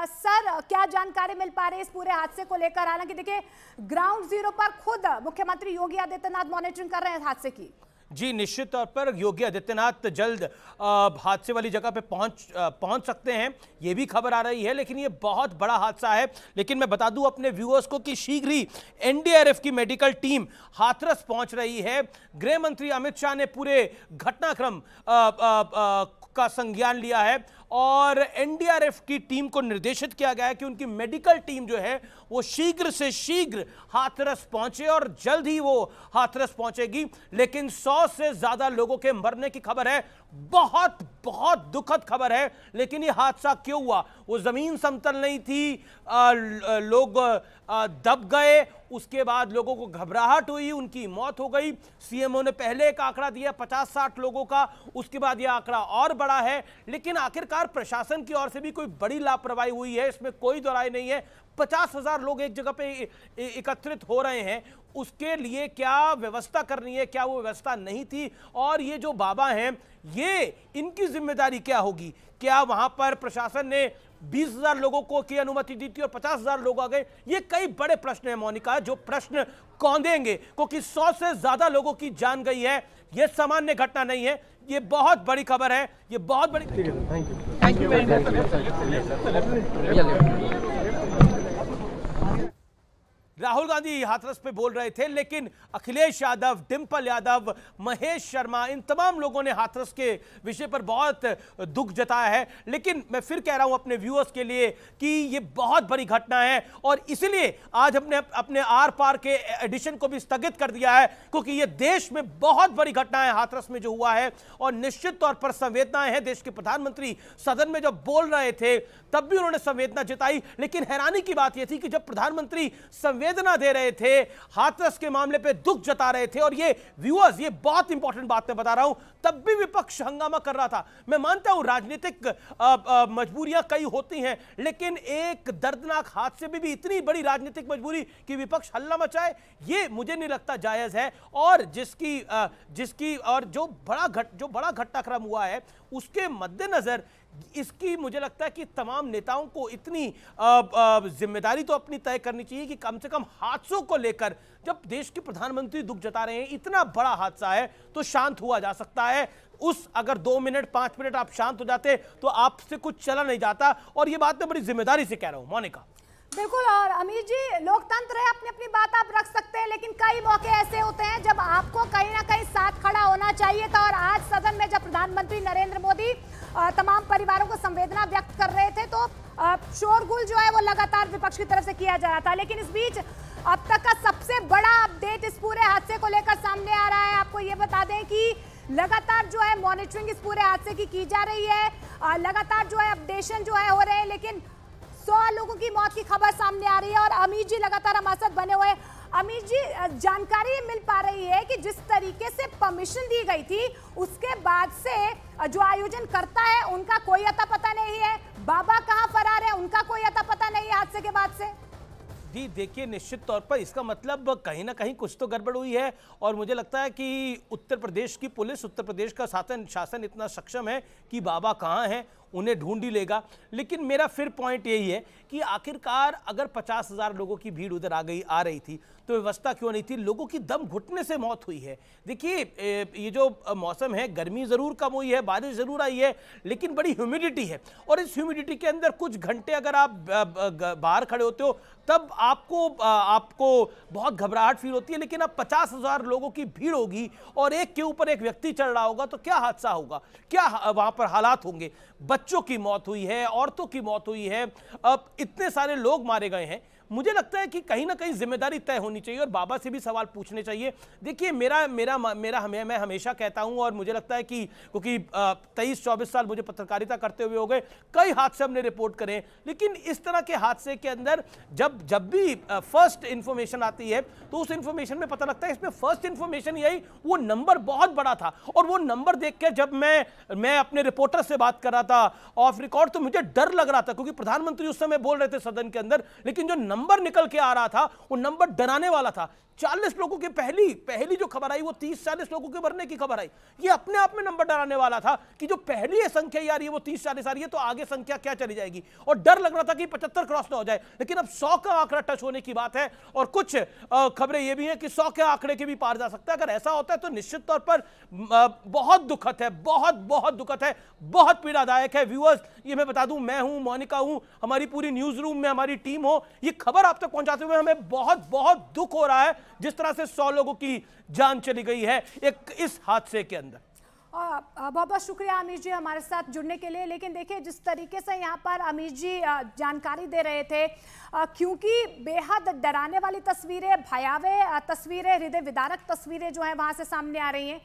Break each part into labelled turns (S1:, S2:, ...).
S1: Sir क्या जानकारी मिल पा रही है इस पूरे हादसे को लेकर? हालांकि देखिए ग्राउंड जीरो पर खुद मुख्यमंत्री योगी आदित्यनाथ मॉनिटरिंग कर रहे हैं हादसे की।
S2: जी निश्चित तौर पर योगी आदित्यनाथ जल्द हादसे वाली जगह पे पहुंच सकते हैं, ये भी खबर आ रही है। लेकिन ये बहुत बड़ा हादसा है। लेकिन मैं बता दूं अपने व्यूअर्स को कि शीघ्र ही एनडीआरएफ की मेडिकल टीम हाथरस पहुंच रही है। गृह मंत्री अमित शाह ने पूरे घटनाक्रम का संज्ञान लिया है और एनडीआरएफ की टीम को निर्देशित किया गया है कि उनकी मेडिकल टीम जो है वो शीघ्र से शीघ्र हाथरस पहुंचे और जल्द ही वो हाथरस पहुंचेगी। लेकिन 100 से ज्यादा लोगों के मरने की खबर है, बहुत बहुत दुखद खबर है। लेकिन ये हादसा क्यों हुआ? वो जमीन समतल नहीं थी, लोग दब गए, उसके बाद लोगों को घबराहट हुई, उनकी मौत हो गई। सीएमओ ने पहले एक आंकड़ा दिया 50-60 लोगों का, उसके बाद यह आंकड़ा और बड़ा है। लेकिन आखिरकार प्रशासन की ओर से भी कोई बड़ी लापरवाही हुई है, इसमें कोई दो राय नहीं है। 50,000 लोग एक जगह पे एकत्रित हो रहे हैं, उसके लिए क्या व्यवस्था करनी है, क्या वो व्यवस्था नहीं थी? और ये जो बाबा हैं, ये इनकी जिम्मेदारी क्या होगी? क्या वहां पर प्रशासन ने 20,000 लोगों को की अनुमति दी थी और 50,000 लोग आ गए? ये कई बड़े प्रश्न है मोनिका, जो प्रश्न कौंधेंगे, क्योंकि 100 से ज्यादा लोगों की जान गई है। ये सामान्य घटना नहीं है, ये बहुत बड़ी खबर है, ये बहुत बड़ी।
S3: Thank you very much.
S2: Rahul Gandhi Hathras पे बोल रहे थे, लेकिन अखिलेश यादव, डिंपल यादव, महेश शर्मा, इन तमाम लोगों ने हाथरस के विषय पर बहुत दुख जताया है। लेकिन मैं फिर कह रहा हूं अपने व्यूअर्स के लिए कि ये बहुत बड़ी घटना है और इसलिए आज अपने आर पार के एडिशन को भी स्थगित कर दिया है, क्योंकि ये देश में बहुत बड़ी घटना है हाथरस में जो हुआ है और निश्चित तौर पर संवेदनाएं हैं। देश के प्रधानमंत्री सदन में जब बोल रहे थे तब भी उन्होंने संवेदना जताई। लेकिन हैरानी की बात यह थी कि जब प्रधानमंत्री संवेदना दे रहे थे, हाथरस के मामले पे दुख जता रहे थे, और ये व्यूअर्स, ये बहुत इंपॉर्टेंट बात मैं बता रहा हूं, तब भी विपक्ष हंगामा कर रहा था। मैं मानता हूं राजनीतिक मजबूरियां कई होती हैं, लेकिन एक दर्दनाक हादसे में भी इतनी बड़ी राजनीतिक मजबूरी कि विपक्ष हल्ला मचाए, ये मुझे नहीं लगता जायज है। और जिसकी और जो बड़ा घटनाक्रम हुआ है उसके मद्देनजर इसकी मुझे लगता है कि तमाम नेताओं को इतनी जिम्मेदारी तो अपनी तय करनी चाहिए कि कम से कम हादसों को लेकर, जब देश के प्रधानमंत्री दुख जता रहे हैं, इतना बड़ा हादसा है तो शांत हुआ जा सकता है। अगर 2 मिनट 5 मिनट आप शांत हो जाते तो आपसे कुछ चला नहीं जाता। और ये बात मैं बड़ी जिम्मेदारी से कह रहा हूं मोनिका।
S1: बिल्कुल। और अमीर जी, लोकतंत्र है, अपनी अपनी बात आप रख सकते हैं, लेकिन कई मौके ऐसे होते हैं जब आपको कहीं ना कहीं साथ खड़ा होना चाहिए था। और आज सदन में जब प्रधानमंत्री नरेंद्र मोदी तमाम परिवारों को संवेदना व्यक्त कर रहे थे तो शोरगुल जो है वो लगातार विपक्ष की तरफ से किया जा रहा था। लेकिन इस बीच अब तक का सबसे बड़ा अपडेट इस पूरे हादसे को लेकर सामने आ रहा है। आपको ये बता दें कि लगातार जो है मॉनिटरिंग इस पूरे हादसे की जा रही है, लगातार जो है अपडेशन जो है हो रहे हैं, लेकिन 100 लोगों की मौत की खबर सामने आ रही है। और अमीर जी लगातार हमारे साथ बने हुए हैं। अमीर जी, जानकारी मिल पा रही है कि जिस तरीके से परमिशन दी गई थी उसके बाद से जो आयोजन करता है उनका कोई अता पता नहीं है, बाबा कहां फरार है उनका कोई अता पता नहीं है हादसे के बाद से।
S2: जी देखिए, निश्चित तौर पर इसका मतलब कहीं ना कहीं कुछ तो गड़बड़ हुई है। और मुझे लगता है कि उत्तर प्रदेश की पुलिस, उत्तर प्रदेश का शासन इतना सक्षम है कि बाबा कहाँ हैं उन्हें ढूंढ ही लेगा। लेकिन मेरा फिर पॉइंट यही है कि आखिरकार अगर 50,000 लोगों की भीड़ उधर आ रही थी तो व्यवस्था क्यों नहीं थी? लोगों की दम घुटने से मौत हुई है। देखिए ये जो मौसम है, गर्मी ज़रूर कम हुई है, बारिश ज़रूर आई है, लेकिन बड़ी ह्यूमिडिटी है। और इस ह्यूमिडिटी के अंदर कुछ घंटे अगर आप बाहर खड़े होते हो तब आपको बहुत घबराहट फील होती है। लेकिन अब 50,000 लोगों की भीड़ होगी और एक के ऊपर एक व्यक्ति चढ़ रहा होगा तो क्या हादसा होगा, क्या वहां पर हालात होंगे? बच्चों की मौत हुई है, औरतों की मौत हुई है, अब इतने सारे लोग मारे गए हैं। मुझे लगता है कि कहीं ना कहीं जिम्मेदारी तय होनी चाहिए और बाबा से भी सवाल पूछने चाहिए। देखिए मैं हमेशा कहता हूं और मुझे लगता है कि क्योंकि 23-24 साल मुझे पत्रकारिता करते हुए हो गए, कई हादसे हमने रिपोर्ट करे, लेकिन इस तरह के हादसे के अंदर जब भी फर्स्ट इंफॉर्मेशन आती है तो उस इंफॉर्मेशन में पता लगता है, इसमें फर्स्ट इंफॉर्मेशन यही, वो नंबर बहुत बड़ा था। और वो नंबर देख के जब मैं अपने रिपोर्टर से बात कर रहा था ऑफ रिकॉर्ड, तो मुझे डर लग रहा था क्योंकि प्रधानमंत्री उस समय बोल रहे थे सदन के अंदर, लेकिन जो नंबर निकल के आ रहा था वो नंबर डराने वाला था। 40 लोगों की पहली जो खबर आई वो 30-40 लोगों के मरने की खबर आई। ये अपने आप में नंबर डराने वाला था कि जो पहली ये संख्या आ रही है वो 30-40 आ रही है, तो आगे संख्या क्या चली जाएगी। और डर लग रहा था कि 75 क्रॉस ना हो जाए, लेकिन अब 100 का आंकड़ा टच होने की बात है। और कुछ खबरें ये भी हैं कि 100 के आंकड़े के भी पार जा सकता है। अगर ऐसा होता है तो निश्चित तौर पर बहुत दुखद है, बहुत दुखद है, बहुत पीड़ादायक है। व्यूअर्स, ये मैं बता दूं, मैं हूं, मोनिका हूं, हमारी पूरी न्यूज रूम में हमारी टीम हो, ये खबर आप तक पहुंचाते हुए हमें बहुत दुख हो रहा है जिस तरह से 100 लोगों की जान चली गई है इस हादसे के अंदर।
S1: बहुत बहुत शुक्रिया अमीर जी हमारे साथ जुड़ने के लिए। लेकिन देखिए जिस तरीके से यहाँ पर अमीर जी जानकारी दे रहे थे, क्योंकि बेहद डराने वाली तस्वीरें, भयावह तस्वीरें, हृदय विदारक तस्वीरें जो हैं वहां से सामने आ रही हैं।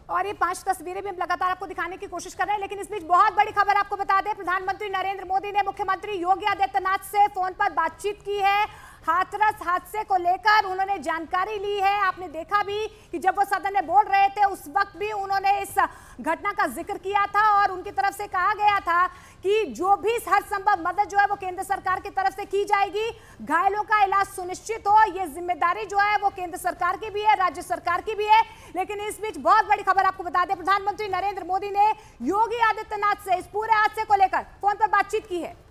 S1: और ये 5 तस्वीरें भी हम लगातार आपको दिखाने की कोशिश कर रहे हैं। लेकिन इस बीच बहुत बड़ी खबर आपको बता दें, प्रधानमंत्री नरेंद्र मोदी ने मुख्यमंत्री योगी आदित्यनाथ से फोन पर बातचीत की है। हाथरस हादसे को लेकर उन्होंने जानकारी ली है। आपने देखा भी कि जब वो सदन में बोल रहे थे उस वक्त भी उन्होंने इस घटना का जिक्र किया था और उनकी तरफ से कहा गया था कि जो भी हर संभव मदद जो है वो केंद्र सरकार की तरफ से की जाएगी, घायलों का इलाज सुनिश्चित हो, ये जिम्मेदारी जो है वो केंद्र सरकार की भी है, राज्य सरकार की भी है। लेकिन इस बीच बहुत बड़ी खबर आपको बता दें, प्रधानमंत्री नरेंद्र मोदी ने योगी आदित्यनाथ से इस पूरे हादसे को लेकर फोन पर बातचीत की है।